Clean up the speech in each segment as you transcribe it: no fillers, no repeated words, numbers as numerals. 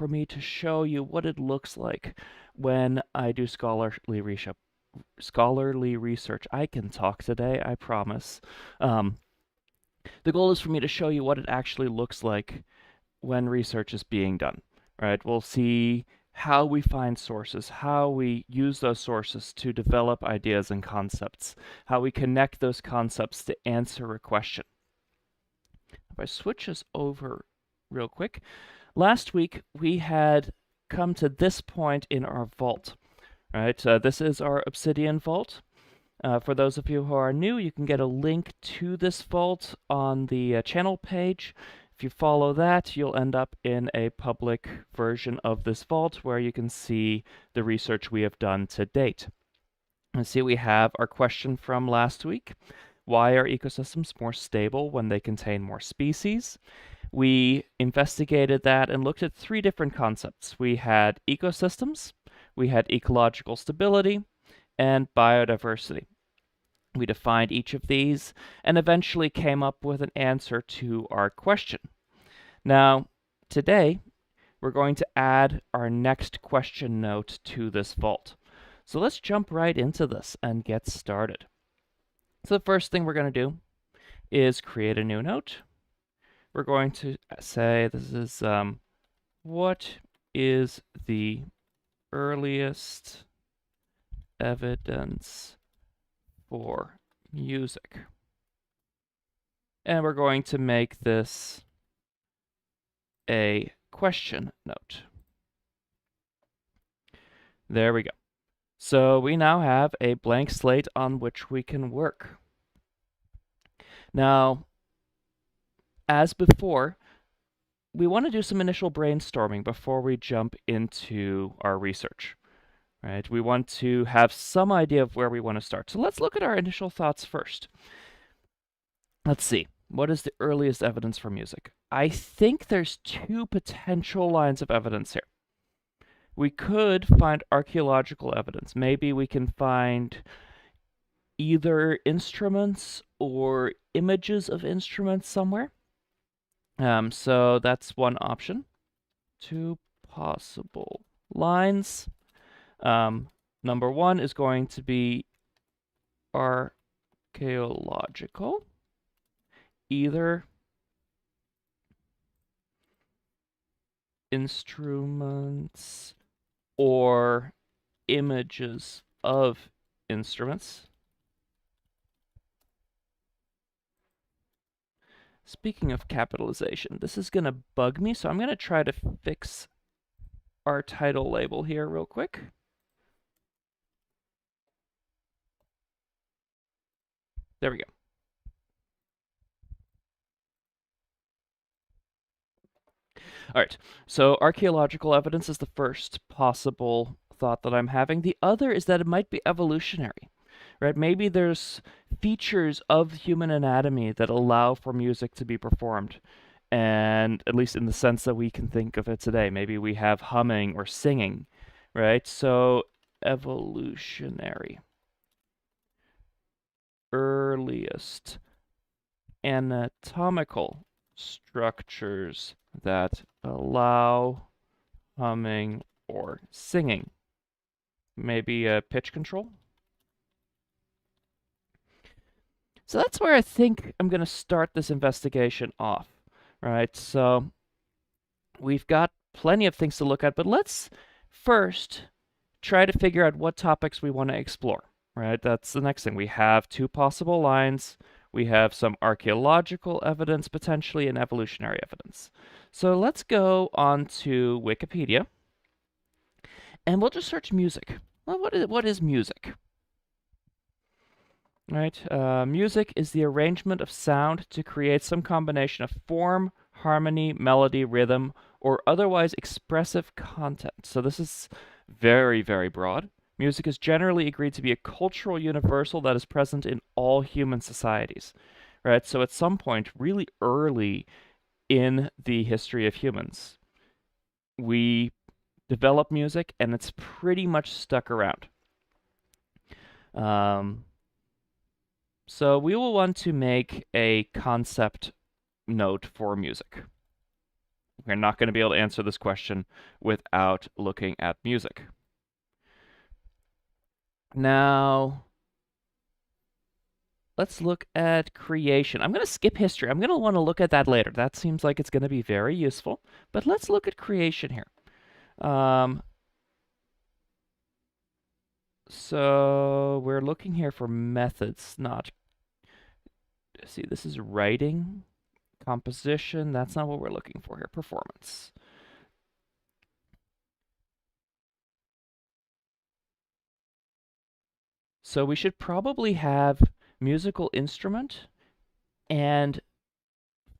for me to show you what it looks like when I do scholarly research. I can talk today, I promise. Um, the goal is for me to show you what it actually looks like when research is being done, right? We'll see how we find sources, how we use those sources to develop ideas and concepts, how we connect those concepts to answer a question. If I switch us over real quick, last week we had come to this point in our vault, right? This is our obsidian vault. For those of you who are new, you can get a link to this vault on the channel page. If you follow that, you'll end up in a public version of this vault where you can see the research we have done to date. And see, we have our question from last week. Why are ecosystems more stable when they contain more species? We investigated that and looked at three different concepts. We had ecosystems, we had ecological stability, and biodiversity. We defined each of these and eventually came up with an answer to our question. Now, today, we're going to add our next question note to this vault. So let's jump right into this and get started. So the first thing we're going to do is create a new note. We're going to say this is what is the earliest evidence for music? And we're going to make this a question note. There we go. So we now have a blank slate on which we can work. Now, as before, we want to do some initial brainstorming before we jump into our research. Right? We want to have some idea of where we want to start. So let's look at our initial thoughts first. Let's see. What is the earliest evidence for music? I think there's two potential lines of evidence here. We could find archaeological evidence. Maybe we can find either instruments or images of instruments somewhere. So that's one option. Two possible lines. Number one is going to be archaeological. Either instruments or images of instruments. Speaking of capitalization, this is going to bug me, so I'm going to try to fix our title label here real quick. There we go. All right, so archaeological evidence is the first possible thought that I'm having. The other is that it might be evolutionary, right? Maybe there's features of human anatomy that allow for music to be performed, and at least in the sense that we can think of it today. Maybe we have humming or singing, right? So evolutionary. Earliest anatomical structures that allow humming or singing. Maybe a pitch control. So that's where I think I'm going to start this investigation off, right? So we've got plenty of things to look at, but let's first try to figure out what topics we want to explore, right? That's the next thing. We have two possible lines. We have some archaeological evidence, potentially, and evolutionary evidence. So let's go on to Wikipedia, and we'll just search music. Well, what is music? Right? Music is the arrangement of sound to create some combination of form, harmony, melody, rhythm, or otherwise expressive content. So this is very, very broad. Music is generally agreed to be a cultural universal that is present in all human societies, right? So at some point, really early in the history of humans, we develop music, and it's pretty much stuck around. So we will want to make a concept note for music. We're not going to be able to answer this question without looking at music. Now, let's look at creation. I'm going to skip history. I'm going to want to look at that later. That seems like it's going to be very useful. But let's look at creation here. So we're looking here for methods, not... See, this is writing, composition. That's not what we're looking for here. Performance. So we should probably have musical instrument and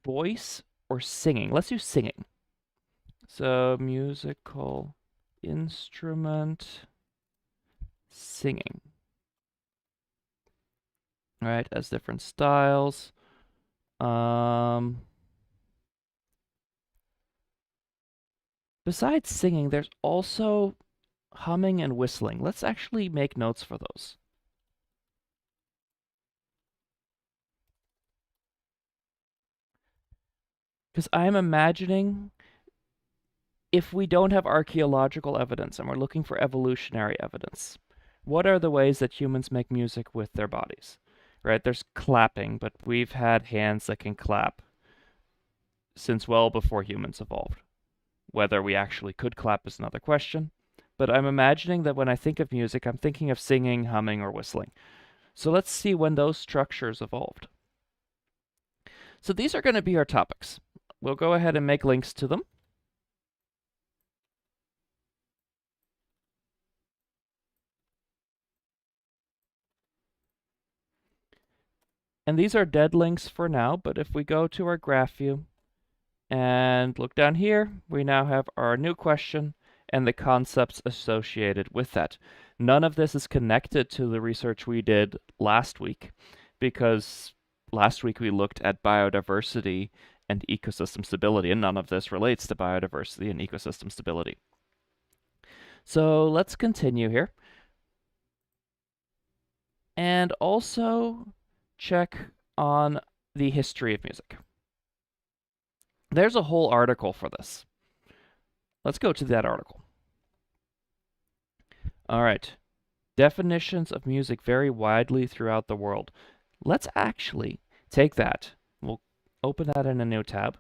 voice or singing. Let's do singing. So musical instrument, singing. All right, as different styles. Besides singing, there's also humming and whistling. Let's actually make notes for those. Because I'm imagining if we don't have archaeological evidence and we're looking for evolutionary evidence, what are the ways that humans make music with their bodies? Right? There's clapping, but we've had hands that can clap since well before humans evolved. Whether we actually could clap is another question. But I'm imagining that when I think of music, I'm thinking of singing, humming, or whistling. So let's see when those structures evolved. So these are going to be our topics. We'll go ahead and make links to them. And these are dead links for now, but if we go to our graph view and look down here, we now have our new question and the concepts associated with that. None of this is connected to the research we did last week, because last week we looked at biodiversity and ecosystem stability, and none of this relates to biodiversity and ecosystem stability. So let's continue here. And also check on the history of music. There's a whole article for this. Let's go to that article. All right. Definitions of music vary widely throughout the world. Let's actually take that. We'll open that in a new tab.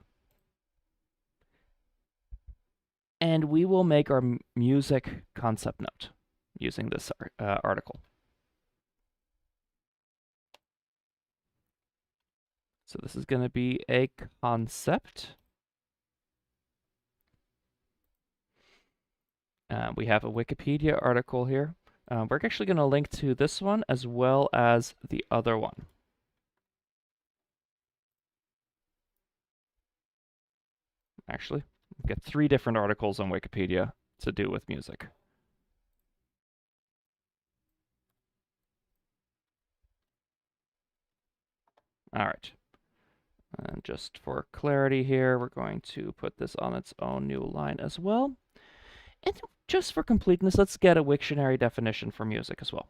And we will make our music concept note using this article. So this is going to be a concept. We have a Wikipedia article here. We're actually going to link to this one as well as the other one. Actually, we've got 3 different articles on Wikipedia to do with music. All right. And just for clarity here, we're going to put this on its own new line as well. And just for completeness, let's get a Wiktionary definition for music as well.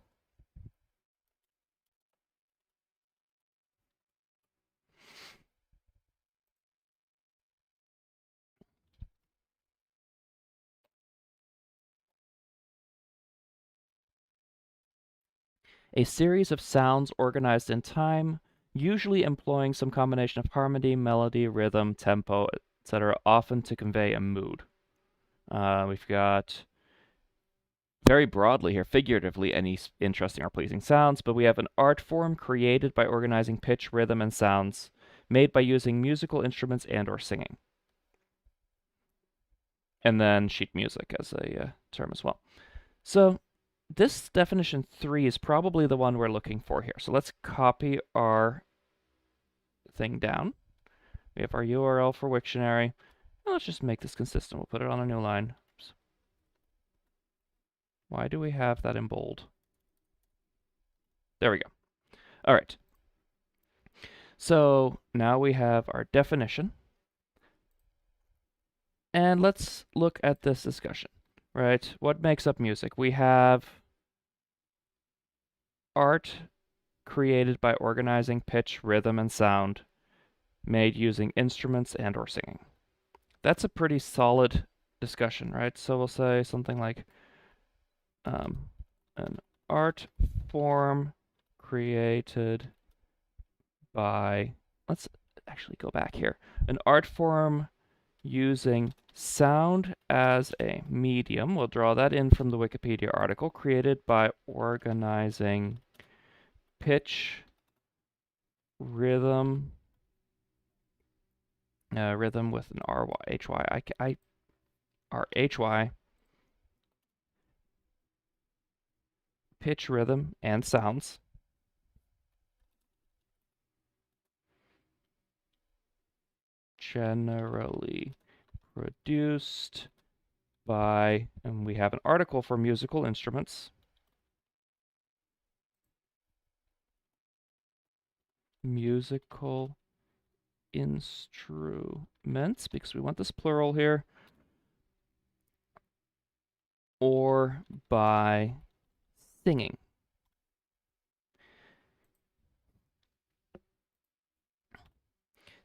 A series of sounds organized in time, usually employing some combination of harmony, melody, rhythm, tempo, etc., often to convey a mood. We've got, very broadly here, figuratively, any interesting or pleasing sounds, but we have an art form created by organizing pitch, rhythm, and sounds, made by using musical instruments and or singing. And then sheet music as a term as well. So this definition 3 is probably the one we're looking for here. So let's copy our thing down. We have our URL for Wiktionary. And let's just make this consistent. We'll put it on a new line. Oops. Why do we have that in bold? There we go. All right. So now we have our definition. And let's look at this discussion, right? What makes up music? We have art created by organizing pitch, rhythm, and sound, made using instruments and or singing. That's a pretty solid discussion, right? So we'll say something like an art form created by, let's actually go back here, an art form using sound as a medium. We'll draw that in from the Wikipedia article, created by organizing pitch, rhythm, rhythm with an R-H-Y, pitch, rhythm, and sounds. Generally produced by, and we have an article for musical instruments. Musical instruments, because we want this plural here. Or by singing.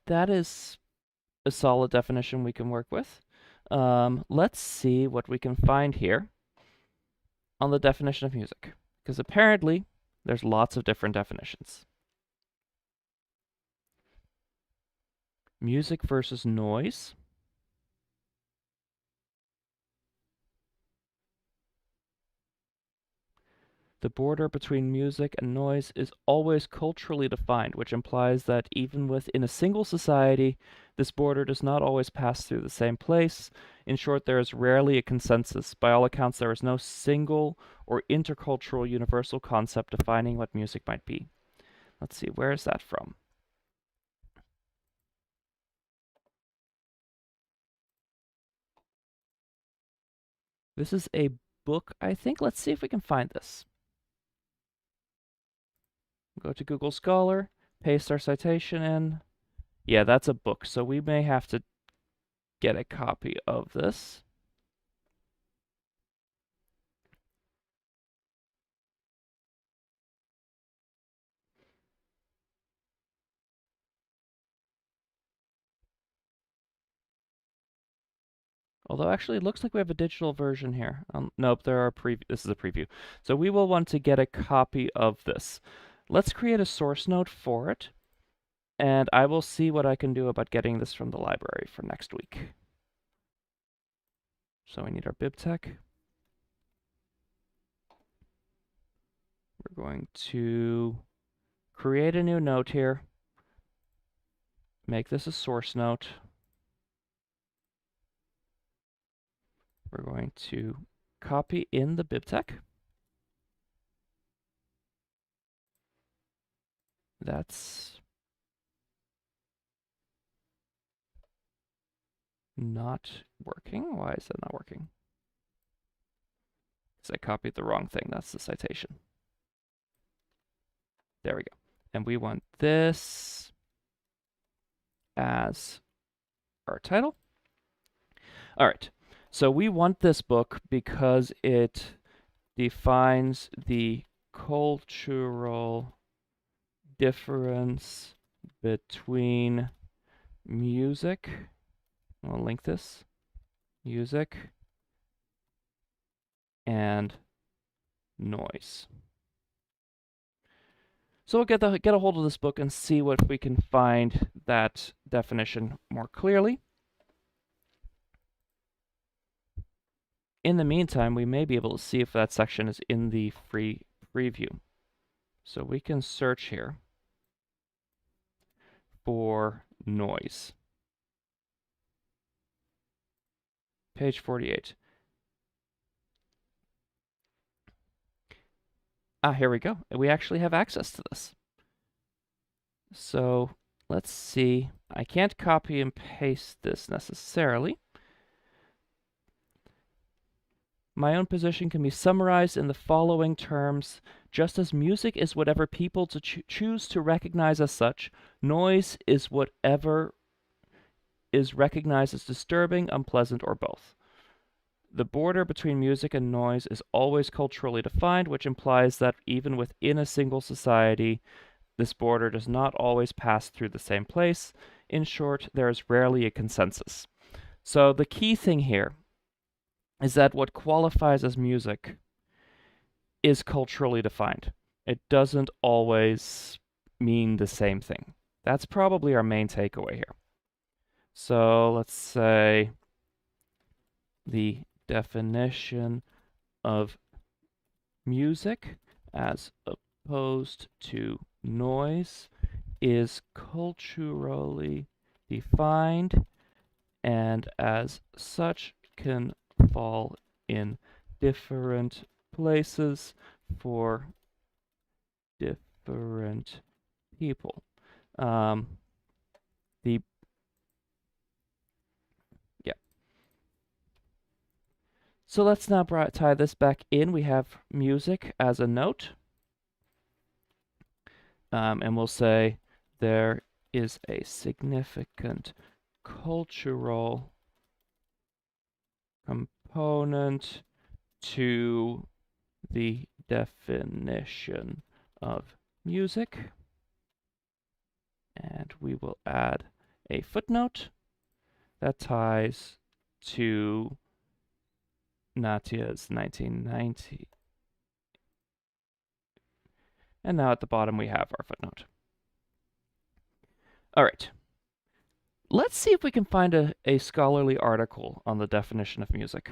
That is a solid definition we can work with. Let's see what we can find here on the definition of music, because apparently there's lots of different definitions. Music versus noise. The border between music and noise is always culturally defined, which implies that even within a single society, this border does not always pass through the same place. In short, there is rarely a consensus. By all accounts, there is no single or intercultural universal concept defining what music might be. Let's see, where is that from? This is a book, I think. Let's see if we can find this. Go to Google Scholar, paste our citation in. Yeah, that's a book, so we may have to get a copy of this. Although actually it looks like we have a digital version here. Nope, this is a preview. So we will want to get a copy of this. Let's create a source node for it, and I will see what I can do about getting this from the library for next week. So we need our BibTeX. We're going to create a new note here, make this a source note. We're going to copy in the BibTeX. That's not working. Why is that not working? Because I copied the wrong thing. That's the citation. There we go. And we want this as our title. All right. So we want this book because it defines the cultural difference between music. I'll link this. Music and noise. So we'll get a hold of this book and see what we can find that definition more clearly. In the meantime, we may be able to see if that section is in the free preview. So we can search here for noise. Page 48. Here we go. We actually have access to this. So let's see. I can't copy and paste this necessarily. My own position can be summarized in the following terms. Just as music is whatever people choose to recognize as such, noise is whatever is recognized as disturbing, unpleasant, or both. The border between music and noise is always culturally defined, which implies that even within a single society, this border does not always pass through the same place. In short, there is rarely a consensus. So the key thing here is that what qualifies as music is culturally defined. It doesn't always mean the same thing. That's probably our main takeaway here. So let's say the definition of music as opposed to noise is culturally defined and as such can fall in different places for different people. The yeah. So let's now tie this back in. We have music as a note, and we'll say there is a significant cultural component to the definition of music. And we will add a footnote that ties to Natia's 1990. And now at the bottom we have our footnote. All right. Let's see if we can find a scholarly article on the definition of music.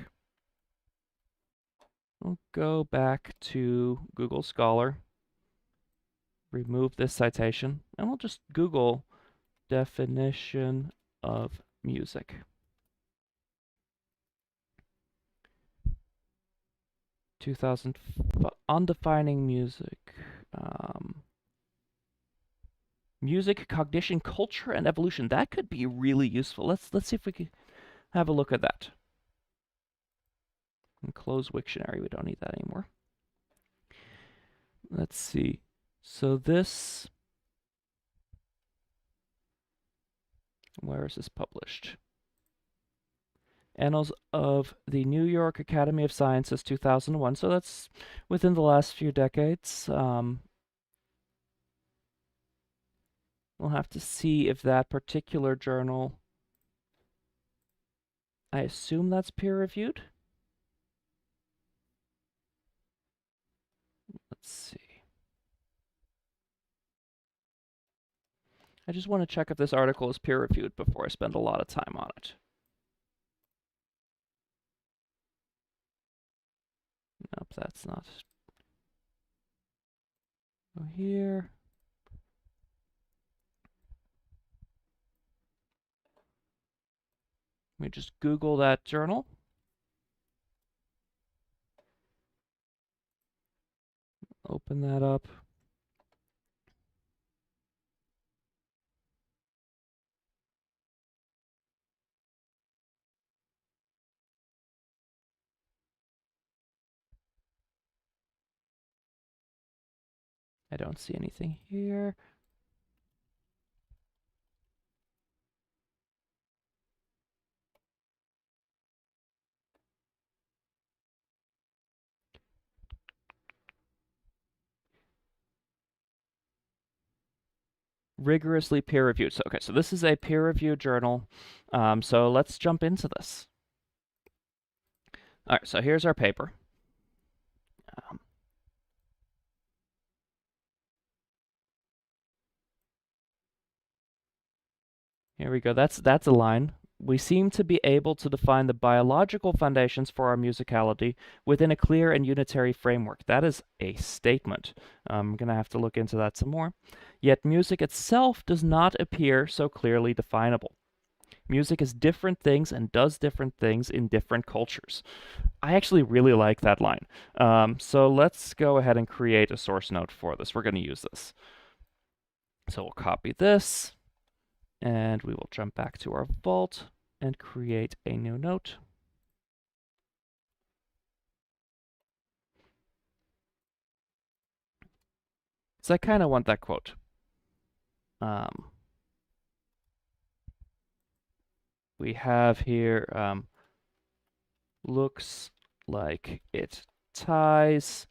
We'll go back to Google Scholar, remove this citation, and we'll just Google definition of music. 2000 on defining music. Music, cognition, culture, and evolution. That could be really useful. Let's see if we can have a look at that. And close Wiktionary. We don't need that anymore. Let's see. So this, where is this published? Annals of the New York Academy of Sciences, 2001. So that's within the last few decades. We'll have to see if that particular journal, I assume that's peer-reviewed. Let's see. I just want to check if this article is peer-reviewed before I spend a lot of time on it. Nope, that's not. Go here. Let me just Google that journal. Open that up. I don't see anything here. Rigorously peer-reviewed. So, okay, so this is a peer-reviewed journal. So let's jump into this. All right, so here's our paper. Here we go. That's a line. We seem to be able to define the biological foundations for our musicality within a clear and unitary framework. That is a statement. I'm going to have to look into that some more. Yet music itself does not appear so clearly definable. Music is different things and does different things in different cultures. I actually really like that line. So let's go ahead and create a source note for this. We're going to use this. So we'll copy this. And we will jump back to our vault and create a new note. So I kind of want that quote. We have here, looks like it ties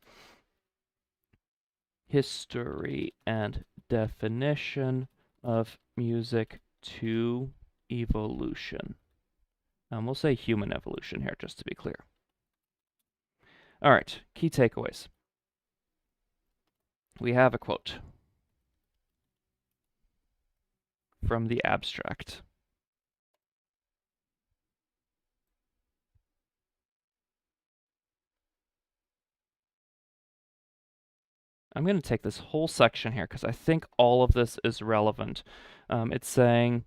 history and definition of music to evolution. We'll say human evolution here, just to be clear. All right, key takeaways. We have a quote from the abstract. I'm going to take this whole section here because I think all of this is relevant. It's saying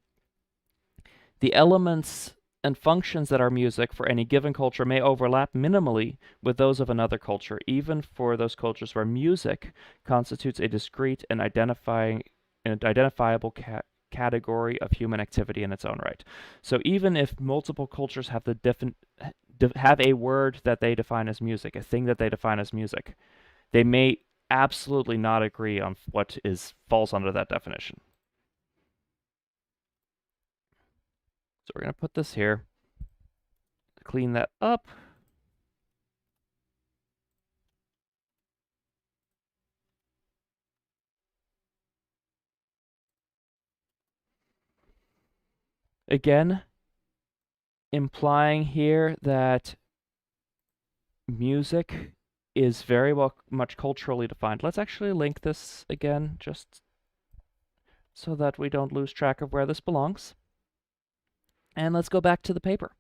the elements and functions that are music for any given culture may overlap minimally with those of another culture, even for those cultures where music constitutes a discrete and identifiable category of human activity in its own right. So even if multiple cultures have have a word that they define as music, a thing that they define as music, they may absolutely not agree on what falls under that definition. So we're going to put this here, clean that up. Again, implying here that music is very much culturally defined. Let's actually link this again, just so that we don't lose track of where this belongs. And let's go back to the paper.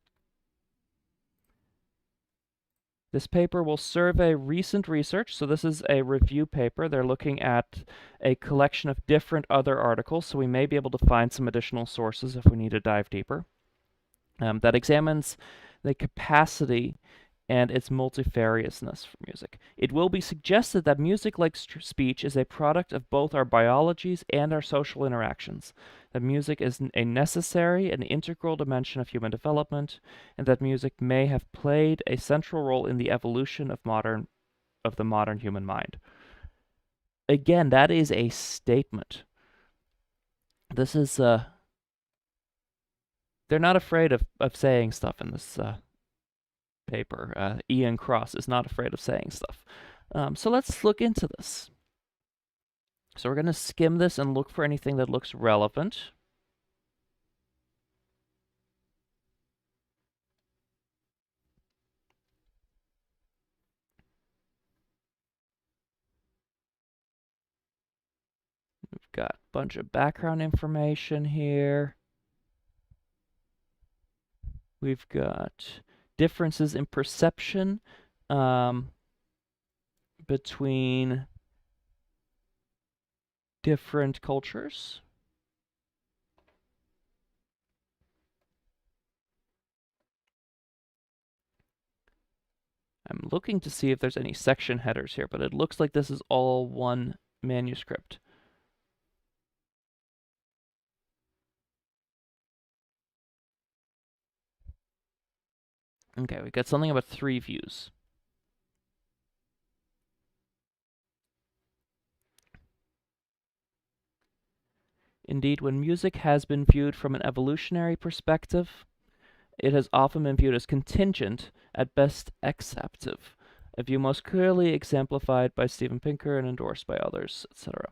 This paper will survey recent research. So this is a review paper. They're looking at a collection of different other articles. So we may be able to find some additional sources if we need to dive deeper. That examines the capacity and its multifariousness for music. It will be suggested that music, like speech, is a product of both our biologies and our social interactions, that music is a necessary and integral dimension of human development, and that music may have played a central role in the evolution of the modern human mind. Again, that is a statement. This is they're not afraid of saying stuff in this paper. Ian Cross is not afraid of saying stuff. So let's look into this. So we're going to skim this and look for anything that looks relevant. We've got a bunch of background information here. We've got differences in perception between different cultures. I'm looking to see if there's any section headers here, but it looks like this is all one manuscript. Okay, we got something about 3 views. Indeed, when music has been viewed from an evolutionary perspective, it has often been viewed as contingent, at best acceptive, a view most clearly exemplified by Steven Pinker and endorsed by others, etc.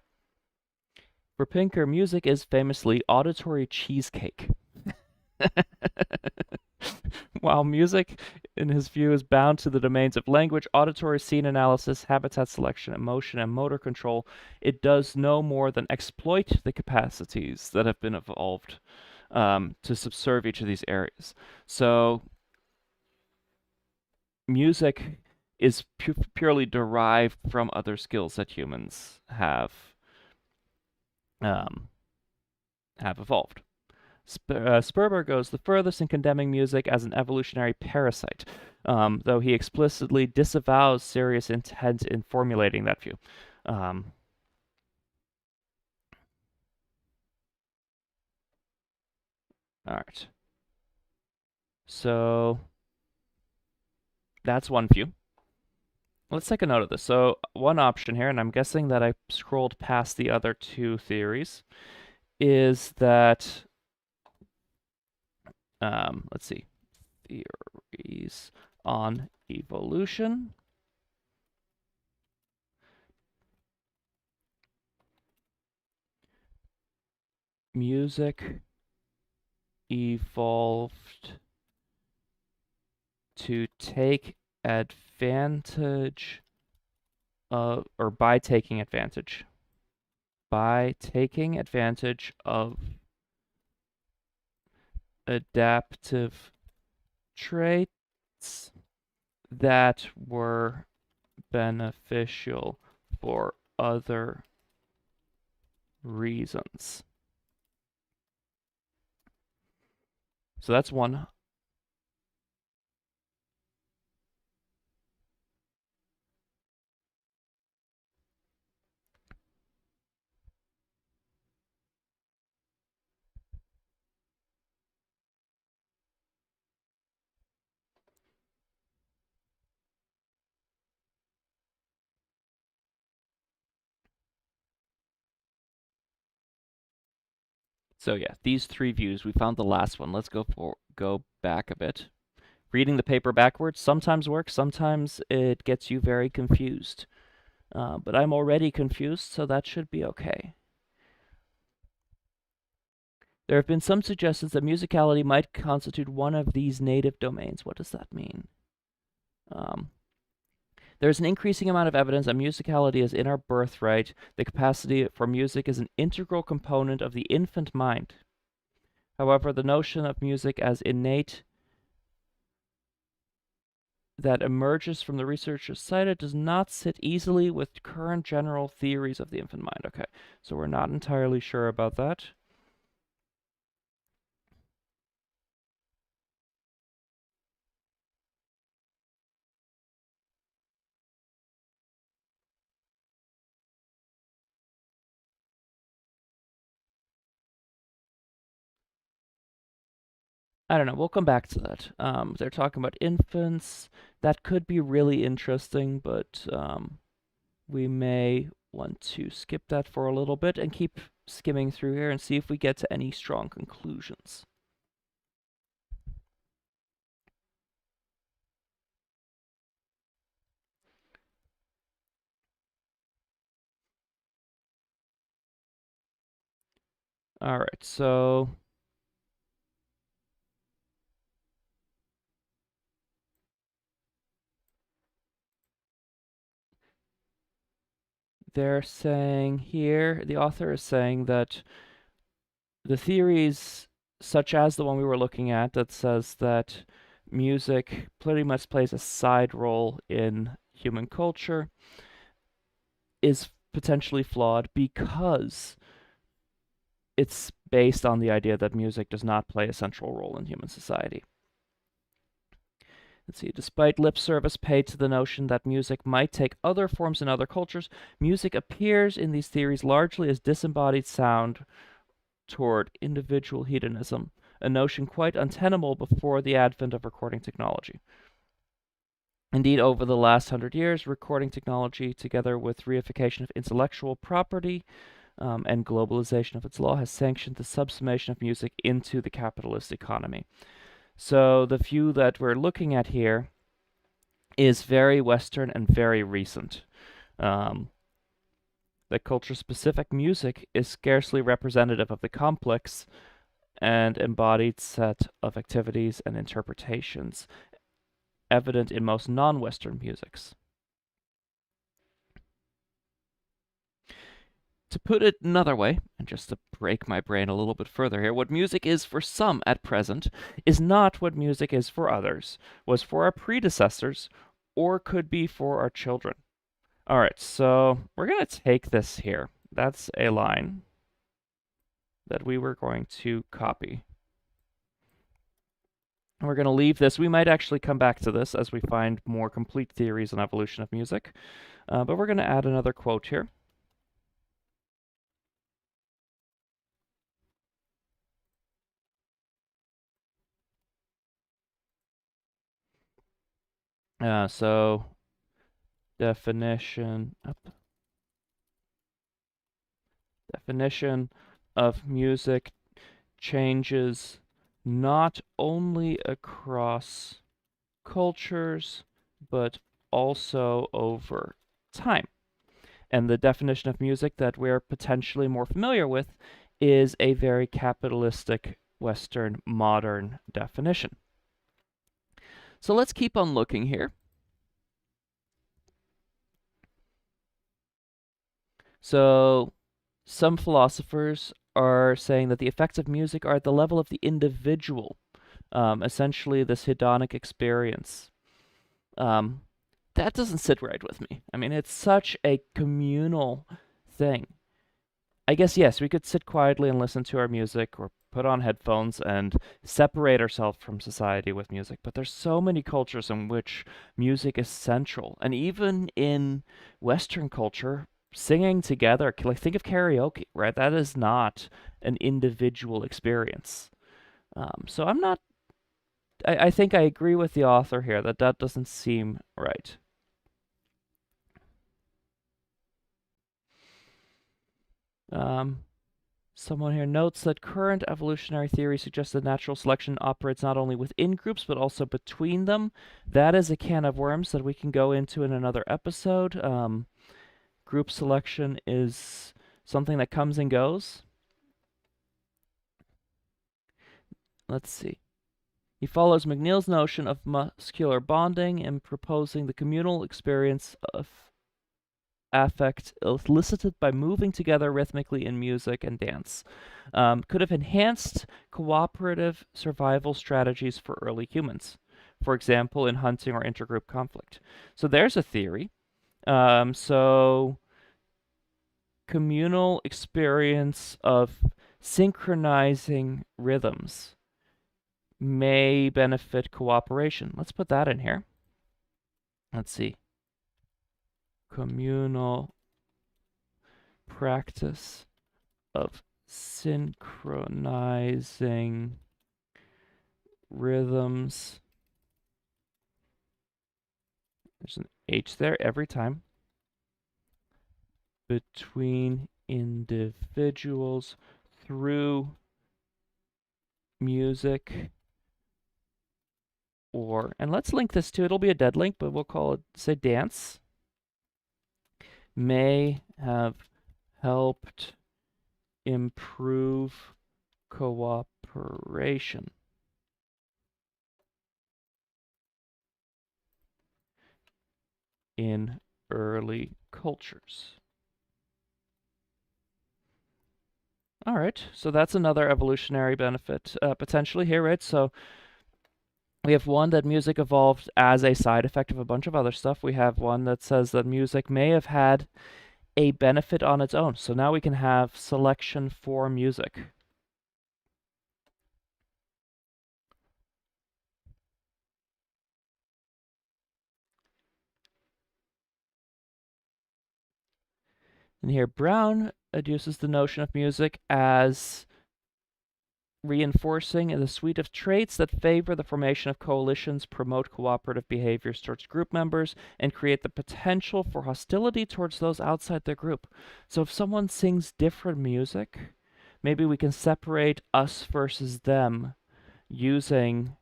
For Pinker, music is famously auditory cheesecake. While music, in his view, is bound to the domains of language, auditory scene analysis, habitat selection, emotion, and motor control, it does no more than exploit the capacities that have been evolved to subserve each of these areas. So music is purely derived from other skills that humans have evolved. Sperber goes the furthest in condemning music as an evolutionary parasite, though he explicitly disavows serious intent in formulating that view. All right. So that's one view. Let's take a note of this. So one option here, and I'm guessing that I scrolled past the other 2 theories, is that let's see, theories on evolution. Music evolved to take advantage of, or by taking advantage of adaptive traits that were beneficial for other reasons. So that's one. So yeah, these three views. We found the last one. Let's go back a bit. Reading the paper backwards sometimes works, sometimes it gets you very confused. But I'm already confused, so that should be okay. There have been some suggestions that musicality might constitute one of these native domains. What does that mean? There's an increasing amount of evidence that musicality is in our birthright. The capacity for music is an integral component of the infant mind. However, the notion of music as innate that emerges from the researchers cited does not sit easily with current general theories of the infant mind. Okay, so we're not entirely sure about that. I don't know. We'll come back to that. They're talking about infants. That could be really interesting, but we may want to skip that for a little bit and keep skimming through here and see if we get to any strong conclusions. All right, so they're saying here, the author is saying that the theories, such as the one we were looking at, that says that music pretty much plays a side role in human culture, is potentially flawed because it's based on the idea that music does not play a central role in human society. Let's see, despite lip service paid to the notion that music might take other forms in other cultures, music appears in these theories largely as disembodied sound toward individual hedonism, a notion quite untenable before the advent of recording technology. Indeed, over the last 100 years, recording technology, together with reification of intellectual property and globalization of its law, has sanctioned the subsummation of music into the capitalist economy. So the view that we're looking at here is very Western and very recent. That culture-specific music is scarcely representative of the complex and embodied set of activities and interpretations evident in most non-Western musics. To put it another way, and just to break my brain a little bit further here, what music is for some at present is not what music is for others, was for our predecessors, or could be for our children. All right, so we're going to take this here. That's a line that we were going to copy. And we're going to leave this. We might actually come back to this as we find more complete theories on evolution of music. But we're going to add another quote here. So definition of music changes not only across cultures, but also over time. And the definition of music that we're potentially more familiar with is a very capitalistic Western modern definition. So let's keep on looking here. So some philosophers are saying that the effects of music are at the level of the individual, essentially this hedonic experience. Um, that doesn't sit right with me. I mean, it's such a communal thing. I guess, yes, we could sit quietly and listen to our music or put on headphones and separate ourselves from society with music, but there's so many cultures in which music is central. And even in Western culture, singing together, like think of karaoke, right? That is not an individual experience. So I'm not, I think I agree with the author here that that doesn't seem right. Um, Someone here notes that current evolutionary theory suggests that natural selection operates not only within groups but also between them. That is a can of worms that we can go into in another episode. Group selection is something that comes and goes. Let's see. He follows McNeill's notion of muscular bonding in proposing the communal experience of affect elicited by moving together rhythmically in music and dance could have enhanced cooperative survival strategies for early humans, for example, in hunting or intergroup conflict. So there's a theory. So communal experience of synchronizing rhythms may benefit cooperation. Let's put that in here. Let's see. Communal practice of synchronizing rhythms. There's an H there every time. Between individuals through music or, and let's link this to, it'll be a dead link, but we'll call it, say, dance, may have helped improve cooperation. In early cultures. All right, so that's another evolutionary benefit potentially here, right? So we have one that music evolved as a side effect of a bunch of other stuff. We have one that says that music may have had a benefit on its own. So now we can have selection for music. And here Brown adduces the notion of music as reinforcing the suite of traits that favor the formation of coalitions, promote cooperative behaviors towards group members, and create the potential for hostility towards those outside the group. So if someone sings different music, maybe we can separate us versus them using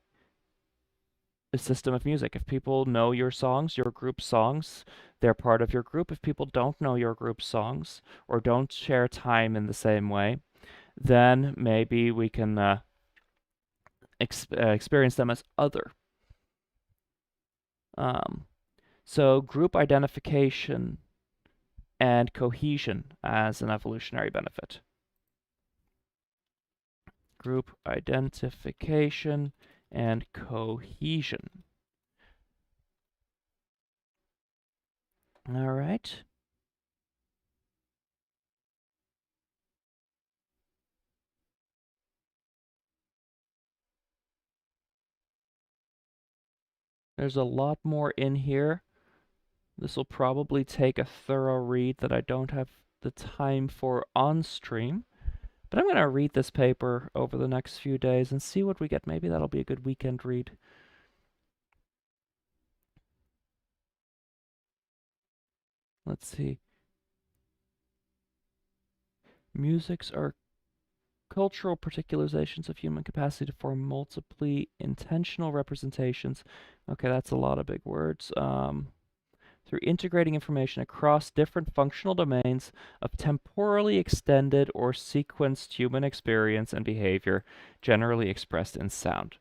a system of music. If people know your songs, your group songs, they're part of your group. If people don't know your group songs or don't share time in the same way, then maybe we can experience them as other. So group identification and cohesion as an evolutionary benefit. Group identification and cohesion. All right. There's a lot more in here. This will probably take a thorough read that I don't have the time for on stream. But I'm going to read this paper over the next few days and see what we get. Maybe that'll be a good weekend read. Let's see. Musics are cultural particularizations of human capacity to form multiply intentional representations. Okay, that's a lot of big words. Through integrating information across different functional domains of temporally extended or sequenced human experience and behavior, generally expressed in sound.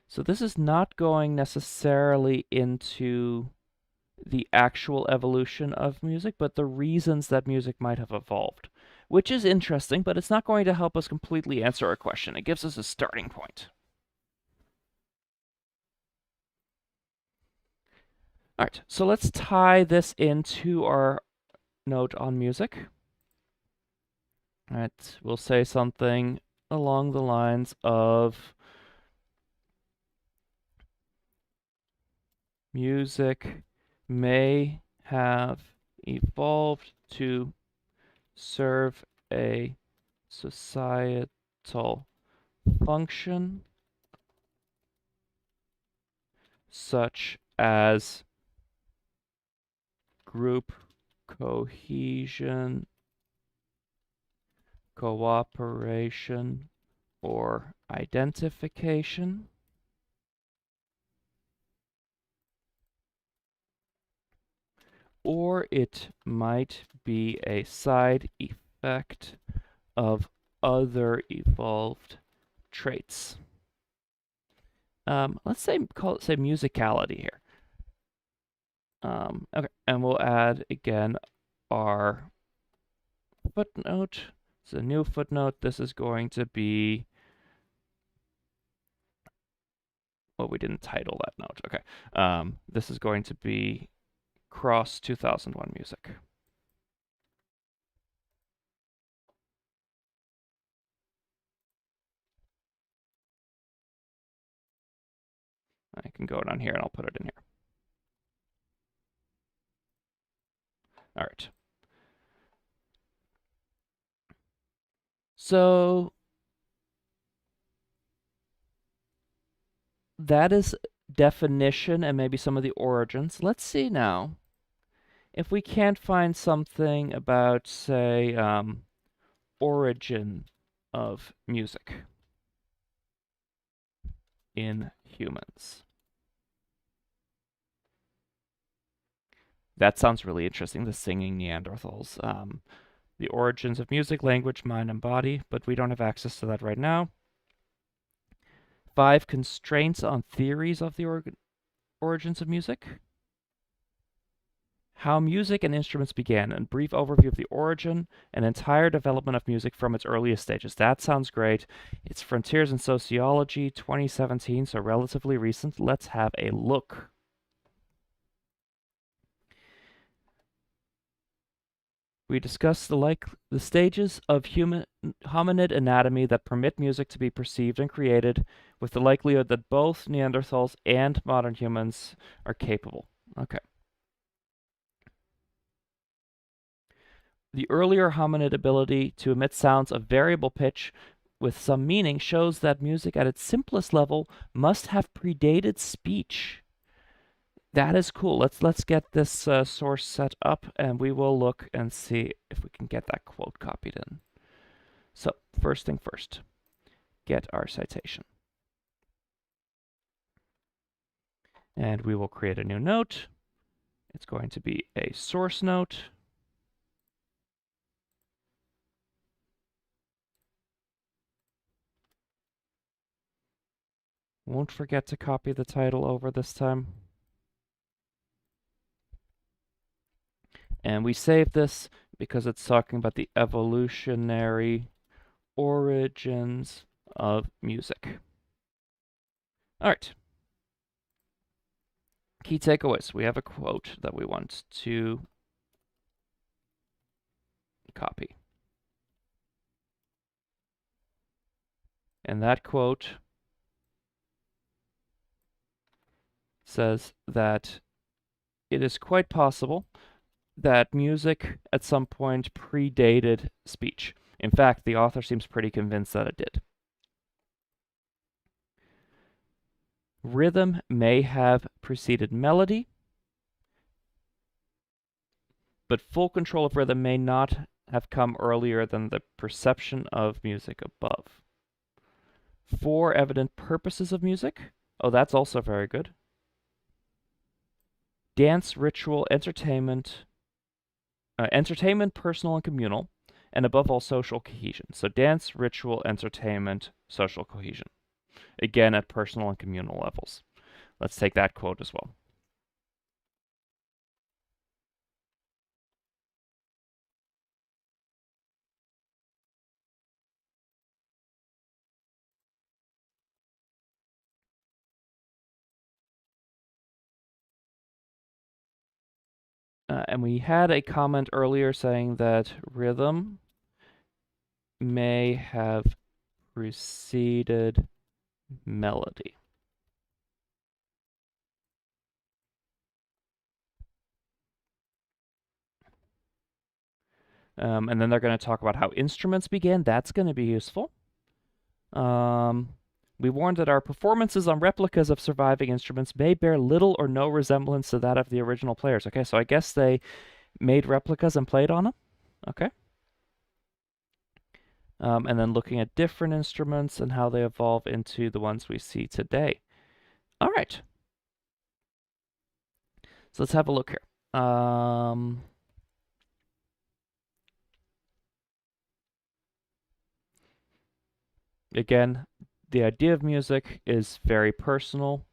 So this is not going necessarily into the actual evolution of music, but the reasons that music might have evolved, which is interesting, but it's not going to help us completely answer our question. It gives us a starting point. All right, so let's tie this into our note on music. All right, we'll say something along the lines of music may have evolved to serve a societal function such as group cohesion, cooperation, or identification. Or it might be a side effect of other evolved traits. Let's say musicality here. Okay, and we'll add again our footnote. It's a new footnote. This is going to be, well, we didn't title that note. Okay, this is going to be cross 2001 music. I can go down here and I'll put it in here. All right. So that is definition and maybe some of the origins. Let's see now if we can't find something about, say, origin of music in humans. That sounds really interesting, the singing Neanderthals. The origins of music, language, mind, and body, but we don't have access to that right now. 5 constraints on theories of the origins of music. How music and instruments began, a brief overview of the origin and entire development of music from its earliest stages. That sounds great. It's Frontiers in Sociology, 2017, so relatively recent. Let's have a look. We discuss the stages of hominid anatomy that permit music to be perceived and created, with the likelihood that both Neanderthals and modern humans are capable. Okay. The earlier hominid ability to emit sounds of variable pitch with some meaning shows that music at its simplest level must have predated speech. That is cool. Let's get this source set up, and we will look and see if we can get that quote copied in. So first thing first, get our citation. And we will create a new note. It's going to be a source note. Won't forget to copy the title over this time. And we save this because it's talking about the evolutionary origins of music. All right. Key takeaways. We have a quote that we want to copy. And that quote says that it is quite possible that music at some point predated speech. In fact, the author seems pretty convinced that it did. Rhythm may have preceded melody, but full control of rhythm may not have come earlier than the perception of music above. 4 evident purposes of music. Oh, that's also very good. Dance, ritual, entertainment, personal and communal, and above all, social cohesion. So dance, ritual, entertainment, social cohesion. again at personal and communal levels. Let's take that quote as well. And we had a comment earlier saying that rhythm may have preceded melody. And then they're going to talk about how instruments began. That's going to be useful. We warned that our performances on replicas of surviving instruments may bear little or no resemblance to that of the original players. Okay, so I guess they made replicas and played on them. Okay. And then looking at different instruments and how they evolve into the ones we see today. All right. So let's have a look here. Again, the idea of music is very personal.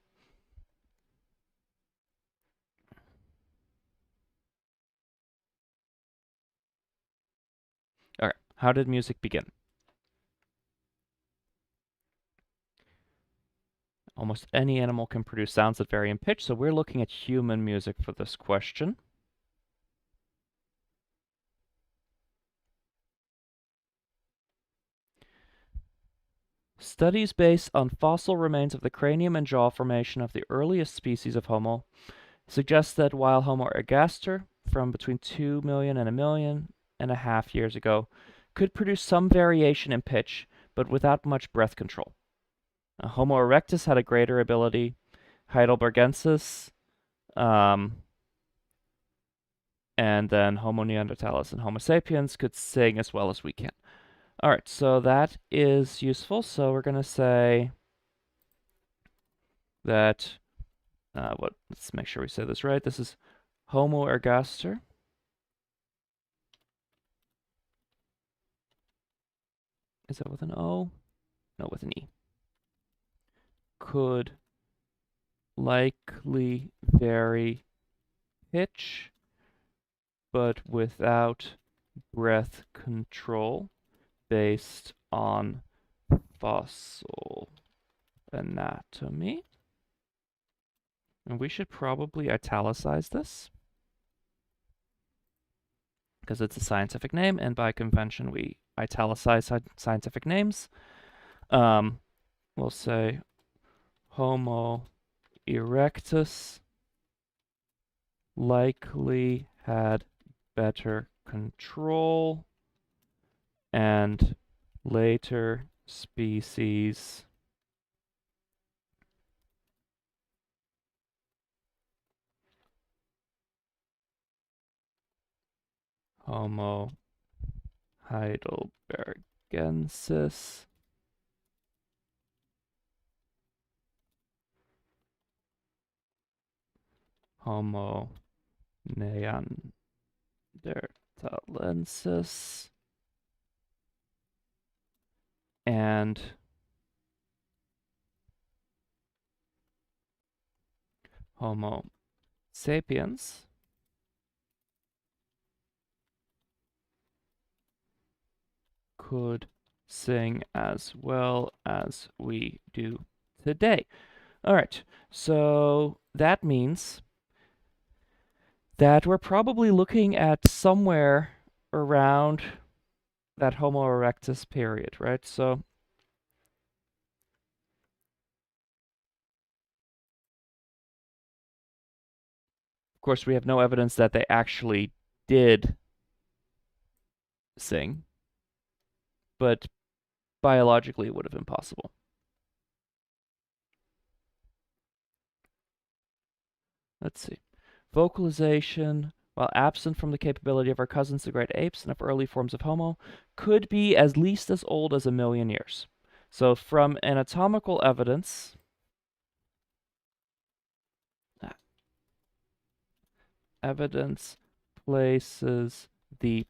All right, how did music begin? Almost any animal can produce sounds that vary in pitch, so we're looking at human music for this question. Studies based on fossil remains of the cranium and jaw formation of the earliest species of Homo suggest that while Homo ergaster, from between 2 million and 1.5 million years ago, could produce some variation in pitch, but without much breath control. Homo erectus had a greater ability. Heidelbergensis, and then Homo neanderthalis and Homo sapiens could sing as well as we can. All right, so that is useful. So we're going to say that, let's make sure we say this right. This is Homo ergaster. Is that with an O? No, with an E. Could likely vary pitch, but without breath control based on fossil anatomy. And we should probably italicize this because it's a scientific name, and by convention we italicize scientific names. We'll say Homo erectus likely had better control, and later species Homo heidelbergensis Homo neanderthalensis and Homo sapiens could sing as well as we do today. All right, so that means that we're probably looking at somewhere around that Homo erectus period, right? So of course we have no evidence that they actually did sing, but biologically it would have been possible. Let's see. Vocalization, while absent from the capability of our cousins the great apes and of early forms of Homo, could be at least as old as 1 million years. So from anatomical evidence, evidence places the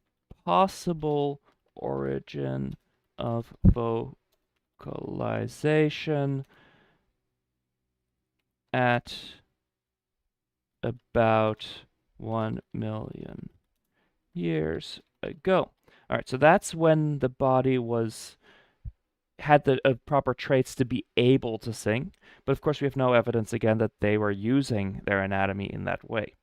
possible origin of vocalization at about 1 million years ago. All right, so that's when the body had the proper traits to be able to sing, but of course we have no evidence again that they were using their anatomy in that way.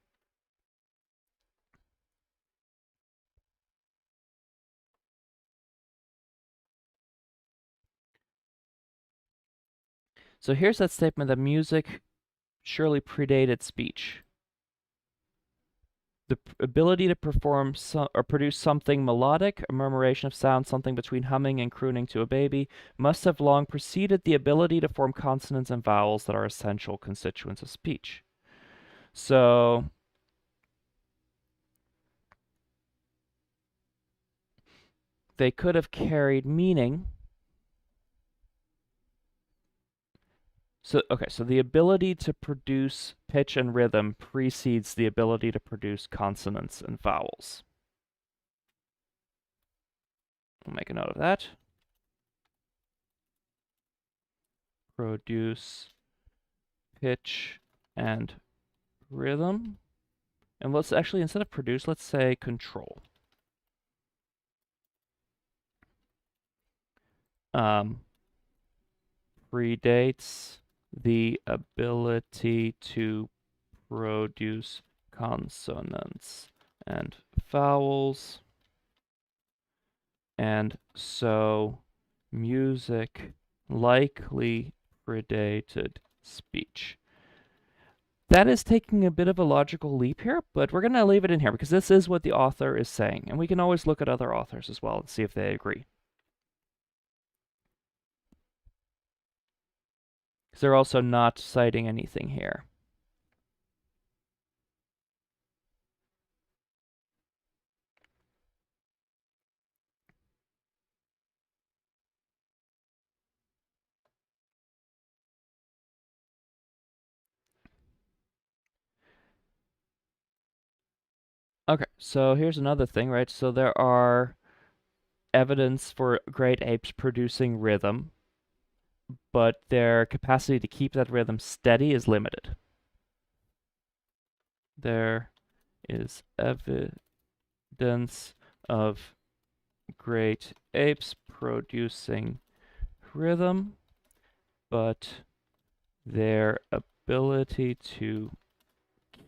So here's that statement that music surely predated speech. The ability to perform or produce something melodic, a murmuration of sound, something between humming and crooning to a baby, must have long preceded the ability to form consonants and vowels that are essential constituents of speech. So they could have carried meaning. So the ability to produce pitch and rhythm precedes the ability to produce consonants and vowels. We'll make a note of that. Produce pitch and rhythm. And let's actually, instead of produce, let's say control. Predates the ability to produce consonants and vowels, and so music likely predated speech. That is taking a bit of a logical leap here, but we're going to leave it in here because this is what the author is saying, and we can always look at other authors as well and see if they agree. Because they're also not citing anything here. Okay, so here's another thing, right? So there are evidence for great apes producing rhythm, but their capacity to keep that rhythm steady is limited. There is evidence of great apes producing rhythm, but their ability to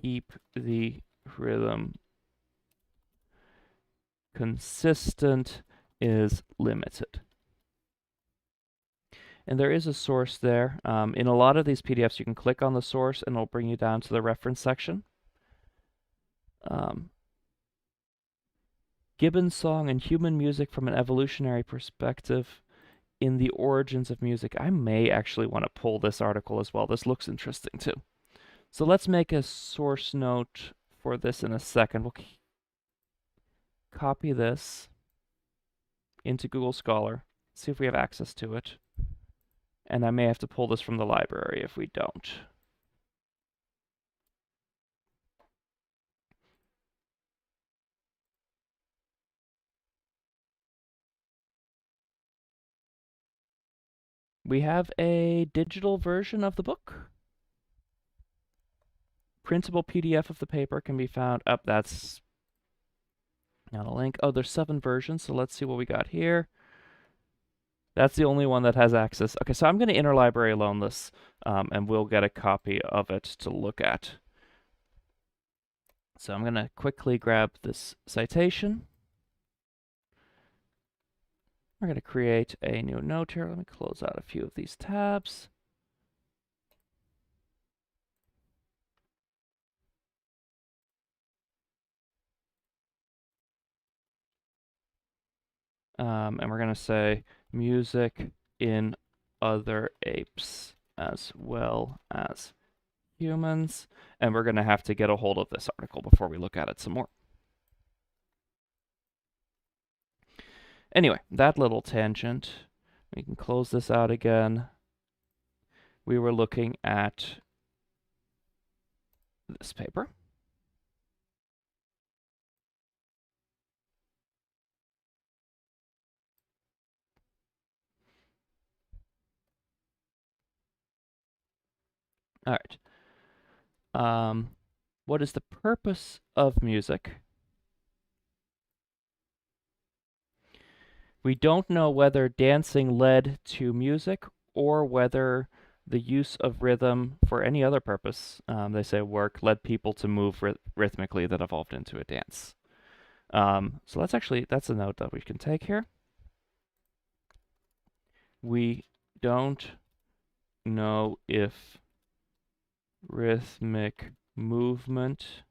keep the rhythm consistent is limited. And there is a source there. In a lot of these PDFs, you can click on the source and it'll bring you down to the reference section. Gibbon's song and human music from an evolutionary perspective in the origins of music. I may actually want to pull this article as well. This looks interesting too. So let's make a source note for this in a second. We'll copy this into Google Scholar, see if we have access to it. And I may have to pull this from the library if we don't. We have a digital version of the book. Printable PDF of the paper can be found up. That's not a link. Oh, there's 7 versions, so let's see what we got here. That's the only one that has access. Okay, so I'm going to interlibrary loan this, and we'll get a copy of it to look at. So I'm going to quickly grab this citation. We're going to create a new note here. Let me close out a few of these tabs. And we're going to say music in other apes as well as humans. And we're going to have to get a hold of this article before we look at it some more. Anyway, that little tangent. We can close this out again. We were looking at this paper. All right. what is the purpose of music? We don't know whether dancing led to music or whether the use of rhythm for any other purpose, they say work, led people to move rhythmically that evolved into a dance. So that's a note that we can take here. We don't know if rhythmic movement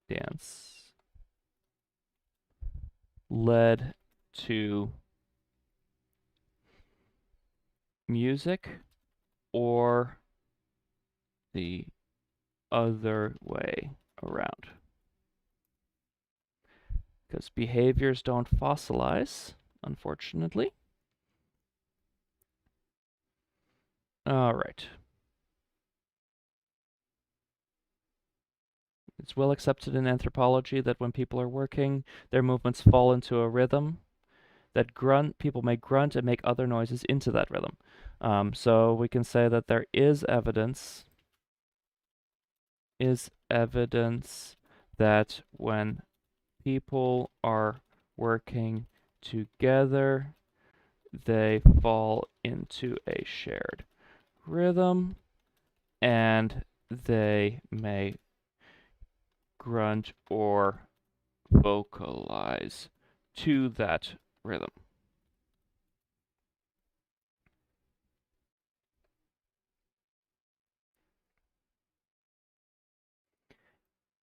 dance led to music or the other way around. Because behaviors don't fossilize, unfortunately. All right. It's well accepted in anthropology that when people are working, their movements fall into a rhythm. That people may grunt and make other noises into that rhythm. So we can say that there is evidence that when people are working together, they fall into a shared rhythm, and they may grunt or vocalize to that rhythm.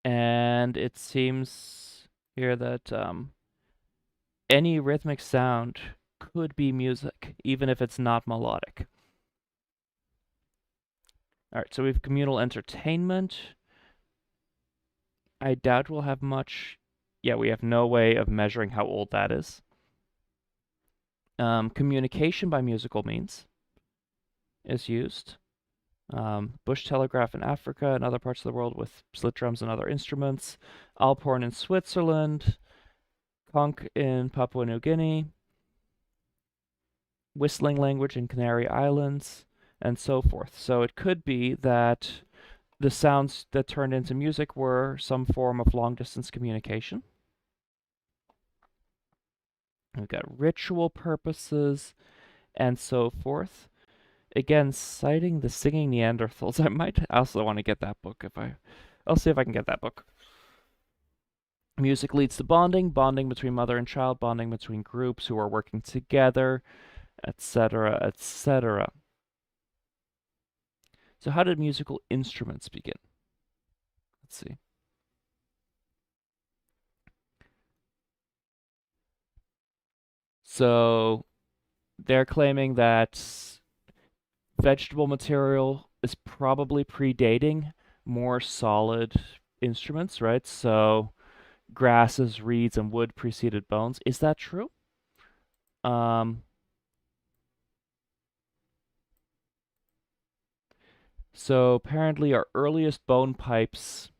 And it seems here that any rhythmic sound could be music, even if it's not melodic. All right, so we have communal entertainment. I doubt we'll have much. Yeah, we have no way of measuring how old that is. Communication by musical means is used. Bush telegraph in Africa and other parts of the world with slit drums and other instruments. Alphorn in Switzerland. Conch in Papua New Guinea. Whistling language in Canary Islands, and so forth. So it could be that the sounds that turned into music were some form of long-distance communication. We've got ritual purposes and so forth. Again, citing the singing Neanderthals. I might also want to get that book I'll see if I can get that book. Music leads to bonding between mother and child, bonding between groups who are working together, etc., etc. So how did musical instruments begin? Let's see. So they're claiming that vegetable material is probably predating more solid instruments, right? So grasses, reeds, and wood preceded bones. Is that true? So apparently our earliest bone pipes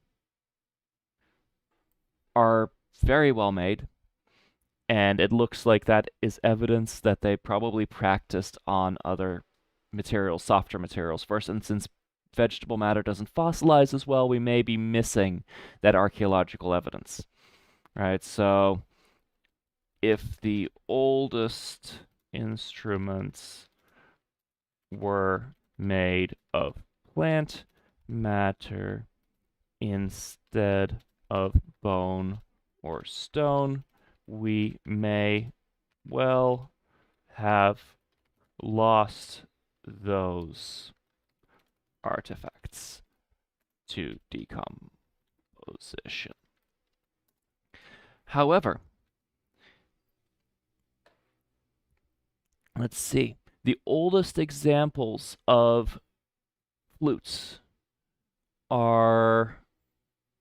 are very well made, and it looks like that is evidence that they probably practiced on other materials, softer materials first. And since vegetable matter doesn't fossilize as well, we may be missing that archaeological evidence, right? So if the oldest instruments were made of plant matter instead of bone or stone, we may well have lost those artifacts to decomposition. However, let's see. The oldest examples of flutes are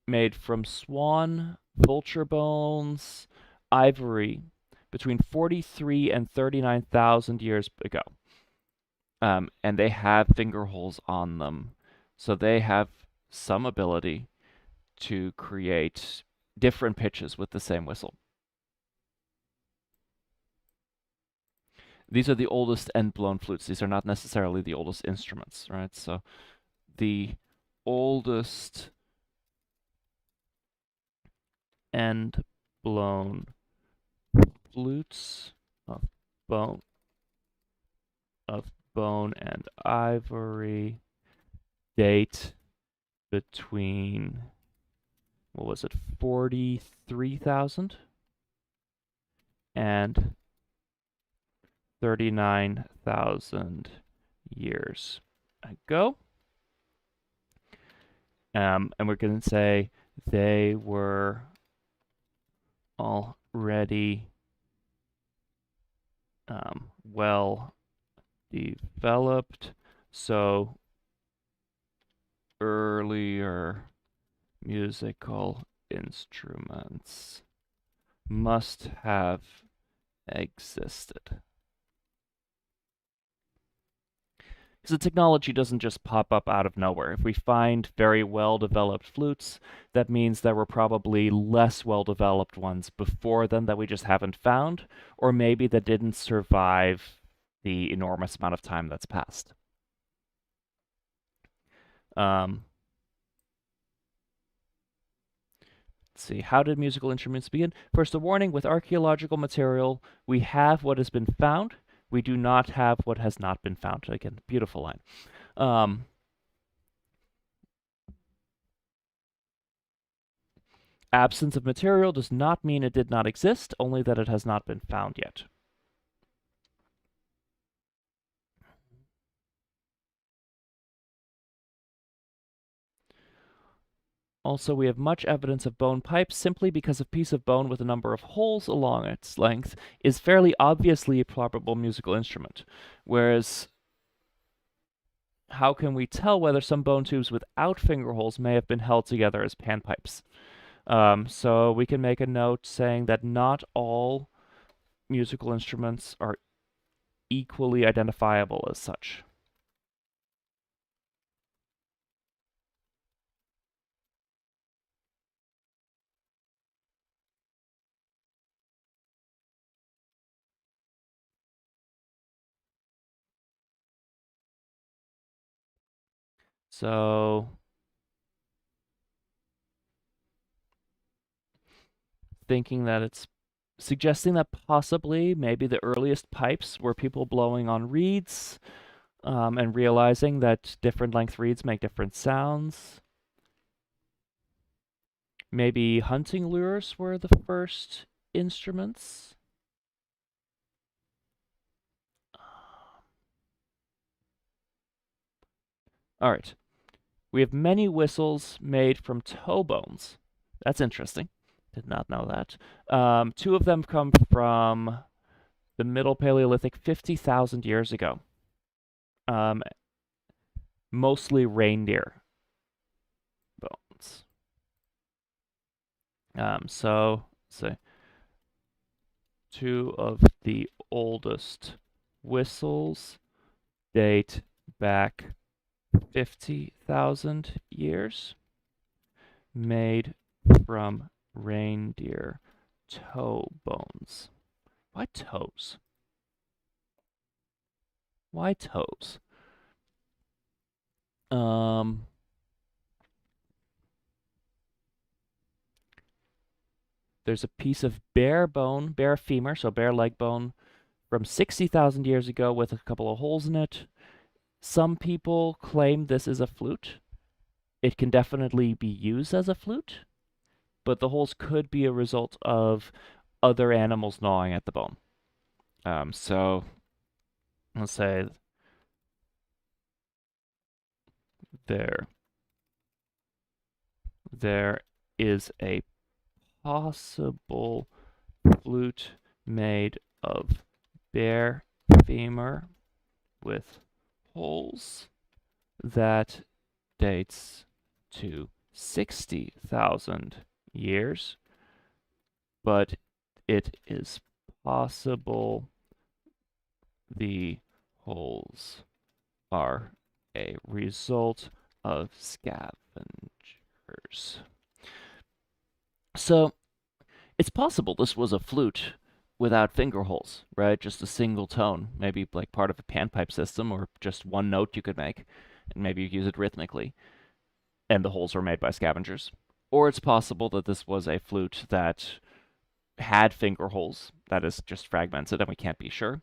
made from swan, vulture bones, ivory, between 43 and 39,000 years ago. And they have finger holes on them. So they have some ability to create different pitches with the same whistle. these are the oldest end-blown flutes. These are not necessarily the oldest instruments, right? So the oldest end-blown flutes of bone of bone and ivory date between, what was it, 43,000 and 39,000 years ago. And we're going to say they were already well developed, so earlier musical instruments must have existed. Because the technology doesn't just pop up out of nowhere. If we find very well-developed flutes, that means there were probably less well-developed ones before them that we just haven't found, or maybe that didn't survive the enormous amount of time that's passed. Let's see, how did musical instruments begin? First, a warning, with archaeological material, we have what has been found. We do not have what has not been found. Again, beautiful line. Absence of material does not mean it did not exist, only that it has not been found yet. Also, we have much evidence of bone pipes simply because a piece of bone with a number of holes along its length is fairly obviously a probable musical instrument. Whereas, how can we tell whether some bone tubes without finger holes may have been held together as panpipes? So we can make a note saying that not all musical instruments are equally identifiable as such. So thinking that it's suggesting that possibly maybe the earliest pipes were people blowing on reeds, and realizing that different length reeds make different sounds. Maybe hunting lures were the first instruments. All right. We have many whistles made from toe bones. That's interesting. Did not know that. Two of them come from the Middle Paleolithic 50,000 years ago. Mostly reindeer bones. So two of the oldest whistles date back 50,000 years, made from reindeer toe bones. Why toes? Why toes? There's a piece of bear bone, bear femur, so bear leg bone, from 60,000 years ago with a couple of holes in it. Some people claim this is a flute. It can definitely be used as a flute, but the holes could be a result of other animals gnawing at the bone. So let's say there is a possible flute made of bear femur with holes that dates to 60,000 years, but it is possible the holes are a result of scavengers. So it's possible this was a flute, without finger holes, right? Just a single tone, maybe like part of a panpipe system or just one note you could make, and maybe you use it rhythmically, and the holes were made by scavengers. Or it's possible that this was a flute that had finger holes, that is just fragmented, and we can't be sure.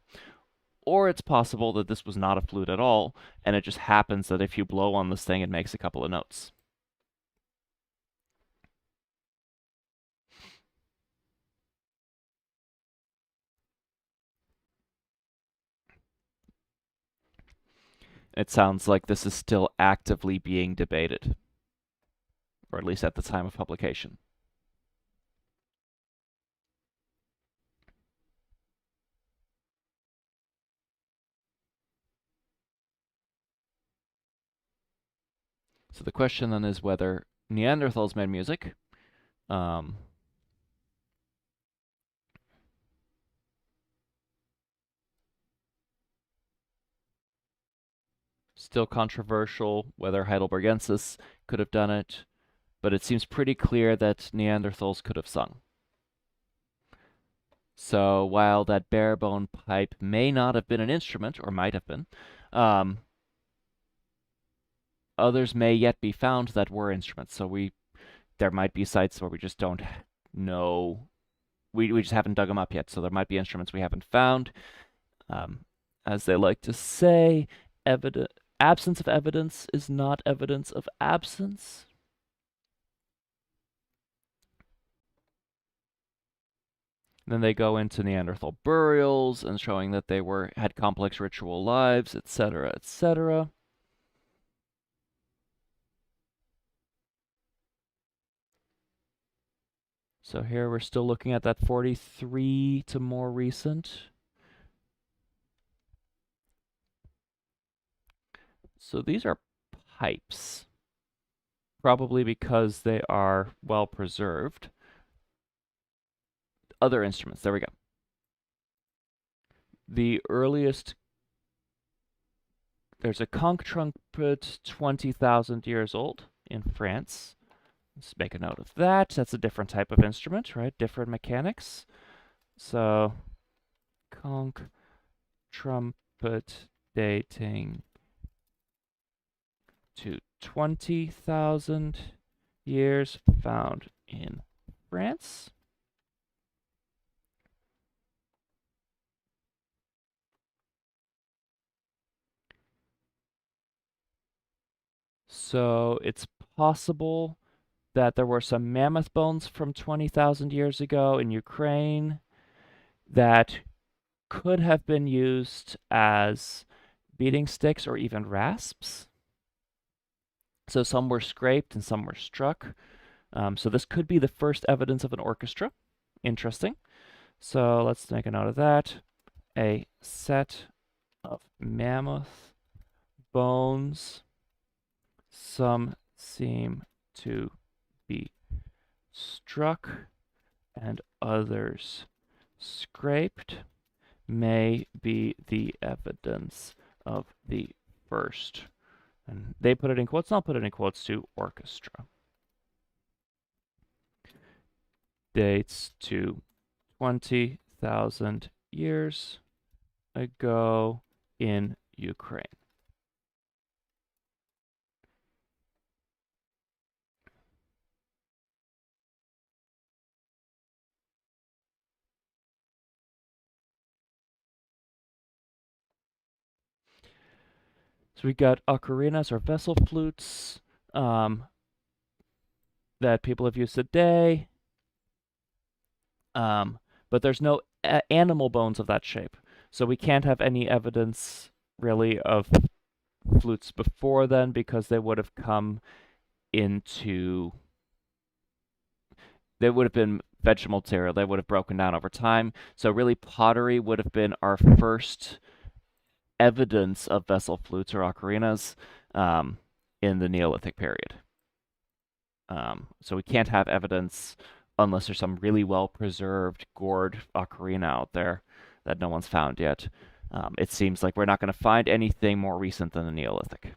Or it's possible that this was not a flute at all, and it just happens that if you blow on this thing, it makes a couple of notes. It sounds like this is still actively being debated, or at least at the time of publication. So the question then is whether Neanderthals made music. Um, Still controversial whether Heidelbergensis could have done it, but it seems pretty clear that Neanderthals could have sung. So while that barebone pipe may not have been an instrument, or might have been, um, others may yet be found that were instruments. So there might be sites where we just don't know. We just haven't dug them up yet. So there might be instruments we haven't found. As they like to say, absence of evidence is not evidence of absence. Then they go into Neanderthal burials and showing that they had complex ritual lives, etc., etc. So here we're still looking at that 43 to more recent. So these are pipes, probably because they are well preserved. Other instruments, there we go. The earliest, there's a conch trumpet 20,000 years old in France. Let's make a note of that. That's a different type of instrument, right? Different mechanics. So, conch trumpet dating to 20,000 years, found in France. So it's possible that there were some mammoth bones from 20,000 years ago in Ukraine that could have been used as beating sticks or even rasps. So some were scraped and some were struck. So this could be the first evidence of an orchestra. Interesting. So let's make a note of that. A set of mammoth bones. Some seem to be struck and others scraped may be the evidence of the first. And they put it in quotes, I'll put it in quotes too, orchestra. Dates to 20,000 years ago in Ukraine. So we got ocarinas or vessel flutes that people have used today. But there's no animal bones of that shape. So we can't have any evidence really of flutes before then because they would have come into, they would have been vegetable material. They would have broken down over time. So really pottery would have been our first evidence of vessel flutes or ocarinas in the Neolithic period. So we can't have evidence unless there's some really well preserved gourd ocarina out there that no one's found yet. It seems like we're not going to find anything more recent than the Neolithic.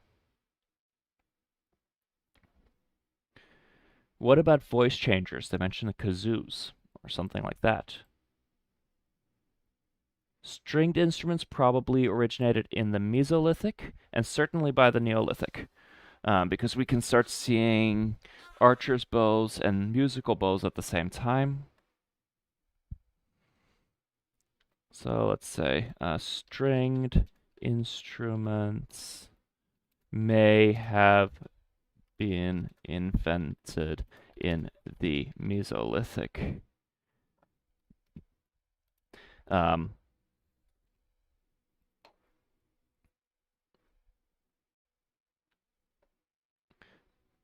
What about voice changers? They mentioned the kazoos or something like that. Stringed instruments probably originated in the Mesolithic and certainly by the Neolithic, because we can start seeing archers' bows and musical bows at the same time. So let's say stringed instruments may have been invented in the Mesolithic.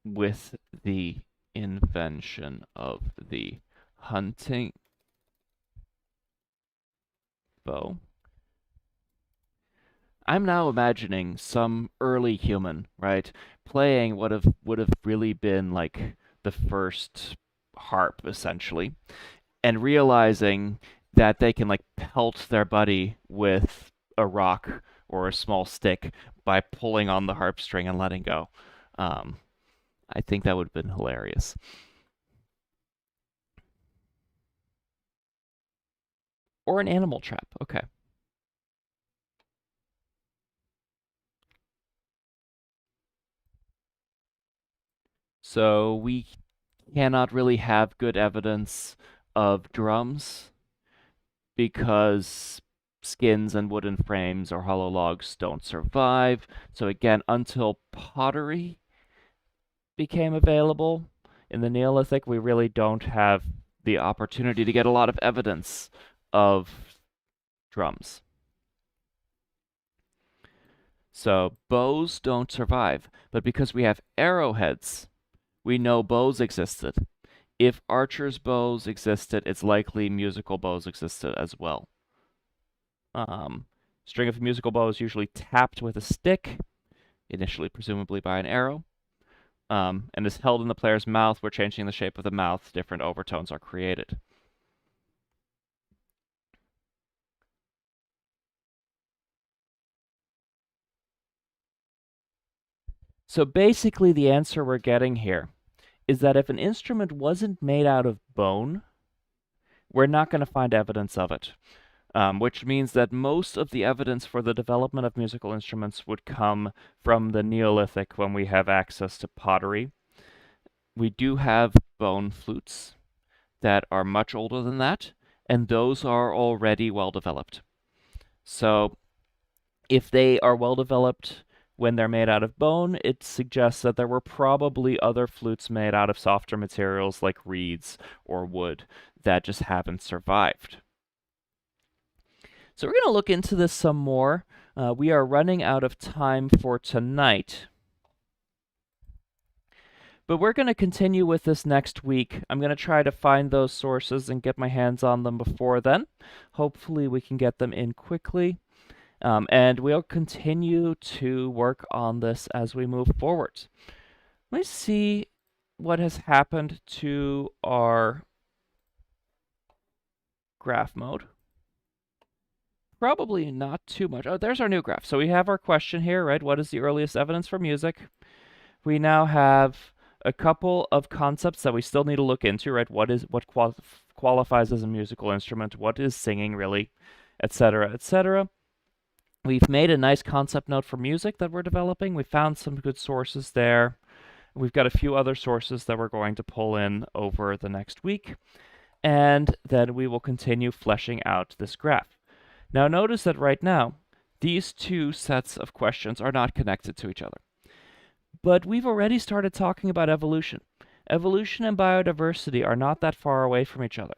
With the invention of the hunting bow. I'm now imagining some early human, right, playing what would have really been like the first harp, essentially, and realizing that they can like pelt their buddy with a rock or a small stick by pulling on the harp string and letting go. I think that would have been hilarious. Or an animal trap. Okay. So we cannot really have good evidence of drums because skins and wooden frames or hollow logs don't survive. So again, until pottery became available in the Neolithic, we really don't have the opportunity to get a lot of evidence of drums. So bows don't survive, but because we have arrowheads, we know bows existed. If archers' bows existed, it's likely musical bows existed as well. String of musical bow is usually tapped with a stick, initially presumably by an arrow, and is held in the player's mouth, where changing the shape of the mouth, different overtones are created. So basically the answer we're getting here is that if an instrument wasn't made out of bone, we're not going to find evidence of it. Which means that most of the evidence for the development of musical instruments would come from the Neolithic when we have access to pottery. We do have bone flutes that are much older than that, and those are already well developed. So if they are well developed when they're made out of bone, it suggests that there were probably other flutes made out of softer materials like reeds or wood that just haven't survived. So we're going to look into this some more. We are running out of time for tonight. But we're going to continue with this next week. I'm going to try to find those sources and get my hands on them before then. Hopefully we can get them in quickly. And we'll continue to work on this as we move forward. Let me see what has happened to our graph mode. Probably not too much. Oh, there's our new graph. So we have our question here, right? What is the earliest evidence for music? We now have a couple of concepts that we still need to look into, right? What qualifies as a musical instrument? What is singing really? Etc., etc. We've made a nice concept note for music that we're developing. We found some good sources there. We've got a few other sources that we're going to pull in over the next week. And then we will continue fleshing out this graph. Now notice that right now, these two sets of questions are not connected to each other. But we've already started talking about evolution. Evolution and biodiversity are not that far away from each other,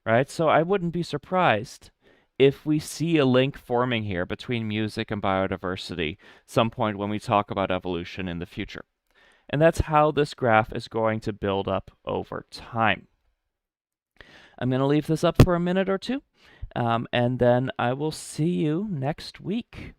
right? So I wouldn't be surprised if we see a link forming here between music and biodiversity some point when we talk about evolution in the future. And that's how this graph is going to build up over time. I'm going to leave this up for a minute or two, and then I will see you next week.